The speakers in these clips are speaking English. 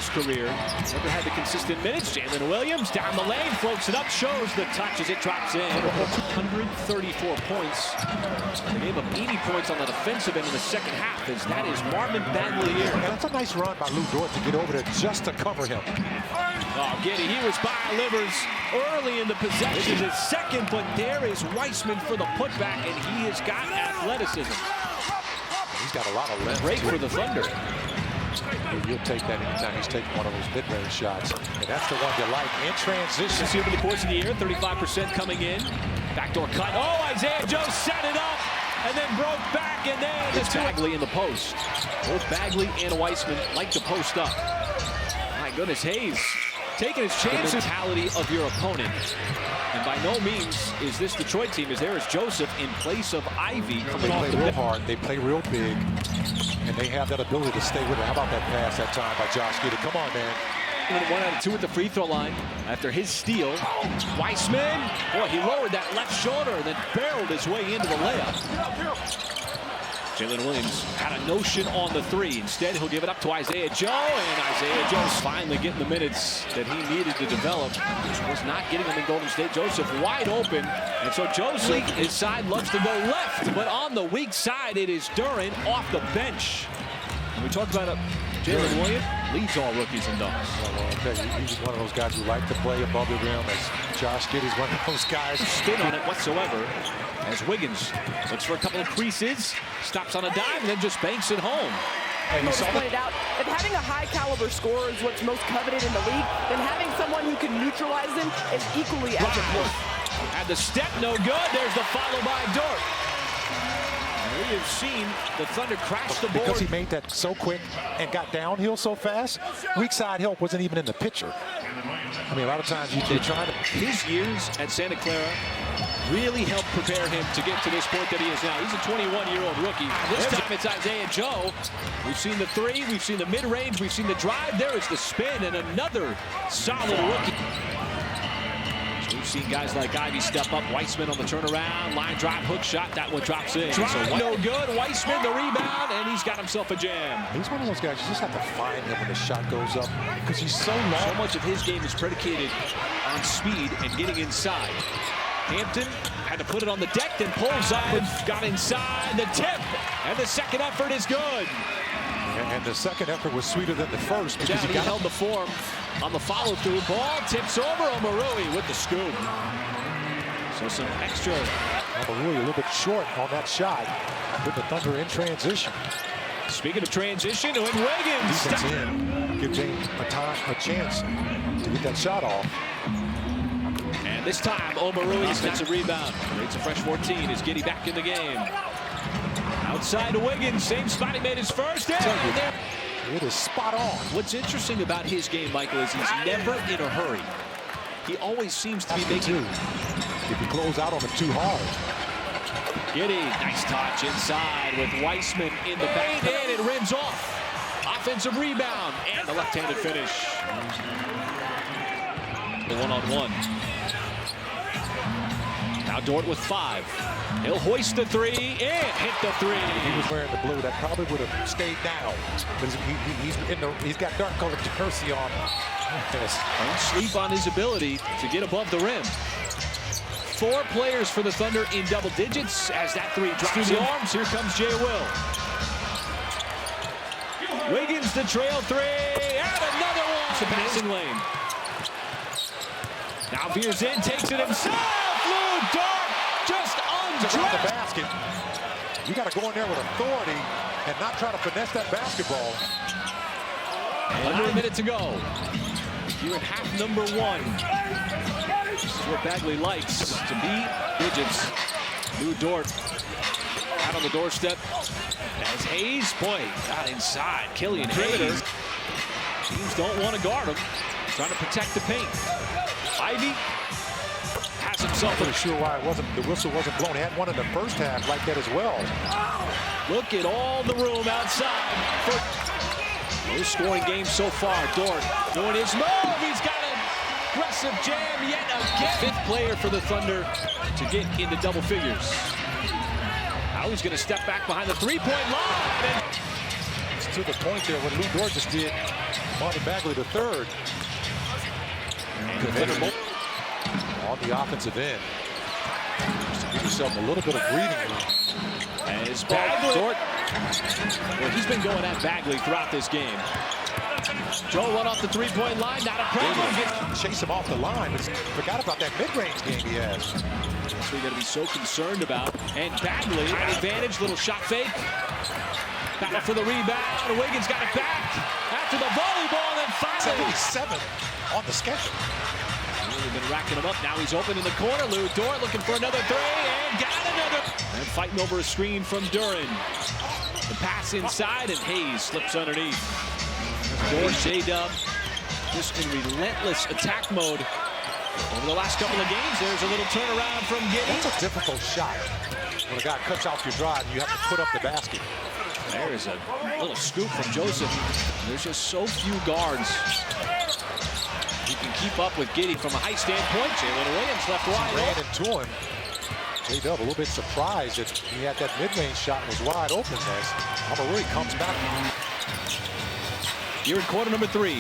his career. Never had the consistent minutes. Jalen Williams down the lane, floats it up, shows the touch as it drops in. 134 points. They gave up 80 points on the defensive end in the second half, as that is Marvin Bagley. And that's a nice run by Lou Dort to get over there just to cover him. Oh, Giddey, he was by Livers early in the possession. This is his second, but there is Weissman for the putback, and he has got athleticism. He's got a lot of length. Great for the Thunder. You'll take that anytime he's taking one of those mid-range shots. And that's the one you like in transition. See over the course of the year, 35% coming in. Backdoor cut. Oh, Isaiah Joe set it up and then broke back, and then it's Bagley in the post. Both Bagley and Weissman like to post up. My goodness, Hayes taking his chances. The mentality of your opponent. And by no means is this Detroit team, as there is Joseph in place of Ivy coming off the bench. They play real hard, they play real big, and they have that ability to stay with it. How about that pass that time by Josh Giddey? Come on, man. 1 out of 2 at the free throw line after his steal. Weissman, boy, he lowered that left shoulder and then barreled his way into the layup. Jalen Williams had a notion on the 3. Instead, he'll give it up to Isaiah Joe, and Isaiah Joe's finally getting the minutes that he needed to develop. Was not getting them in Golden State. Joseph wide open, and so Joseph, his side loves to go left, but on the weak side, it is Duren off the bench. And we talked about Jalen Williams leads all rookies in dunks. Well, I'll tell you, he's one of those guys who like to play above the rim. As Josh Giddey's one of those guys. Spin on it whatsoever. As Wiggins looks for a couple of creases, stops on a dime, and then just banks it home. And you pointed out, if having a high-caliber scorer is what's most coveted in the league, then having someone who can neutralize them is equally as important. And the step no good. There's the follow by Dort. We have seen the Thunder crash the board. Because he made that so quick and got downhill so fast, weak side help wasn't even in the picture. I mean, a lot of times you're trying to... His years at Santa Clara really helped prepare him to get to this point that he is now. He's a 21-year-old rookie. This time it's Isaiah Joe. We've seen the 3, we've seen the mid-range, we've seen the drive. There is the spin, and another solid rookie. We've seen guys like Ivy step up. Weissman on the turnaround. Line drive, hook shot. That one drops in. Drive, no good. Weissman the rebound, and he's got himself a jam. He's one of those guys, you just have to find him when the shot goes up because he's so long. So much of his game is predicated on speed and getting inside. Hampton had to put it on the deck, then pulls up and got inside the tip. And the second effort is good. And the second effort was sweeter than the first because he held the form on the follow-through. Ball tips over. Omoruyi with the scoop. So some extra. Omoruyi a little bit short on that shot. With the Thunder in transition. Speaking of transition, when Wiggins defense in, give James a chance to get that shot off. And this time, Omoruyi's offensive rebound. Rates a fresh 14 as Giddey back in the game. Outside to Wiggins, same spot he made his first. It is spot on. What's interesting about his game, Michael, is he's never in a hurry. He always seems to be making. If you close out on him too hard. Giddey, nice touch inside with Weissman in the back, and it rims off. Offensive rebound and the left-handed finish. The one-on-one. Now Dort with 5. He'll hoist the 3 and hit the 3. If he was wearing the blue, that probably would have stayed down. Because he's got dark colored jersey on. Don't sleep on his ability to get above the rim. 4 players for the Thunder in double digits as that 3 drops through the arms. Here comes Jay Will. Wiggins the trail 3 and another one. The passing lane. Now veers in, takes it himself. Lou Dort just around the basket. You got to go in there with authority and not try to finesse that basketball. Under a minute to go. Here in half number 1. This is what Bagley likes, to beat digits. Lou Dort out on the doorstep as Hayes, boy, got inside. Killian Hayes. Teams don't want to guard him. Trying to protect the paint. Ivy has himself. I'm not sure why the whistle wasn't blown. He had one in the first half like that as well. Look at all the room outside. No scoring game so far. Dort doing his move. He's got an aggressive jam yet again. 5th player for the Thunder to get into double figures. Now he's going to step back behind the 3-point line. It's to the point there what Lou Dort just did. Marvin Bagley the third. On the offensive end. Just to give yourself a little bit of breathing room. As Bagley. Short. Well, he's been going at Bagley throughout this game. Joe run off the three-point line, not a problem. Chase him off the line, but forgot about that mid-range game he has. That's what you got to be so concerned about. And Bagley, an advantage, little shot fake. Battle for the rebound. Wiggins got it back after the volleyball, and then finally 77 on the schedule. Really been racking him up. Now he's open in the corner. Lou Dort looking for another three, and got another. And fighting over a screen from Duren. The pass inside, and Hayes slips underneath. Dort, J-Dub, just in relentless attack mode. Over the last couple of games, there's a little turnaround from Giddey. That's a difficult shot. When a guy cuts off your drive, you have to put up the basket. There's a little scoop from Joseph. There's just so few guards who can keep up with Giddey from a height standpoint. Jalen Williams left wide Ran open. into him. J-Dub a little bit surprised that he had that mid-range shot and was wide open as Amarui comes back. Here in quarter number 3.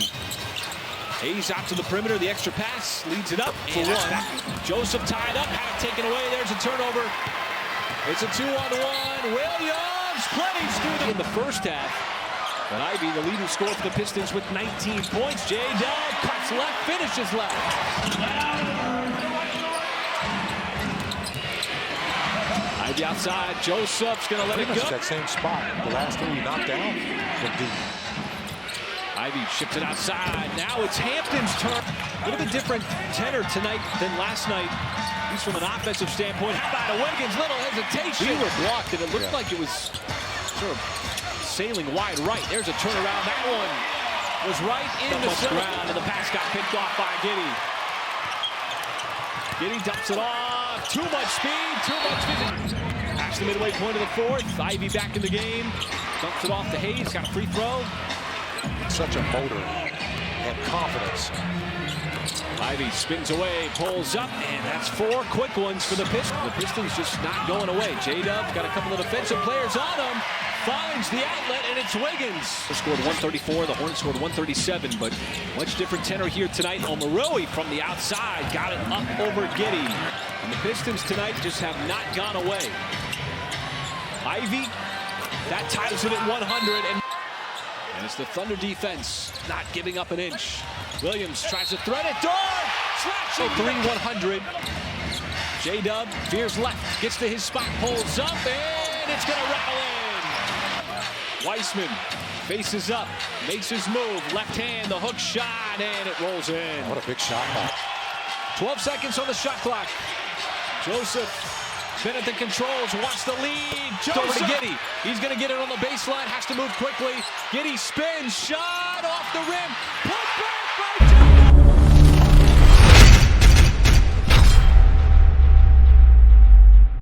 Hayes out to the perimeter, the extra pass, leads it up for one. Joseph tied up, had it taken away. There's a turnover. It's a 2-on-1. Williams, plenty through in the first half. But Ivy, the leading scorer for the Pistons with 19 points. J-Dub cuts left, finishes left. Ivy outside. Joseph's going to let it go. That same spot. The last thing he knocked down from deep. Ivy ships it outside. Now it's Hampton's turn. A little bit different tenor tonight than last night. At least from an offensive standpoint. How about a Wiggins? Little hesitation. We were blocked, and it looked like it was sort of sailing wide right. There's a turnaround. That one was right in the ground, and the pass got picked off by Giddey. Giddey dumps it off. Too much speed, too much vision. Past the midway point of the fourth. Ivy back in the game. Dumps it off to Hayes. Got a free throw. Such a motor and confidence. Ivy spins away, pulls up, and that's 4 quick ones for the Pistons. The Pistons just not going away. J-Dub got a couple of defensive players on him. Finds the outlet, and it's Wiggins. They scored 134, the Hornets scored 137, but much different tenor here tonight. Omoruyi from the outside got it up over Giddey. And the Pistons tonight just have not gone away. Ivy, that ties it at 100, and it's the Thunder defense not giving up an inch. Williams tries to thread it. Dort slashing 3-100. J-Dub veers left, gets to his spot, pulls up, and it's going to rattle in. Weissman faces up, makes his move, left hand, the hook shot, and it rolls in. What a big shot. 12 seconds on the shot clock. Joseph been at the controls, wants the lead. Joseph over to Giddey. He's going to get it on the baseline, has to move quickly. Giddey spins, shot off the rim.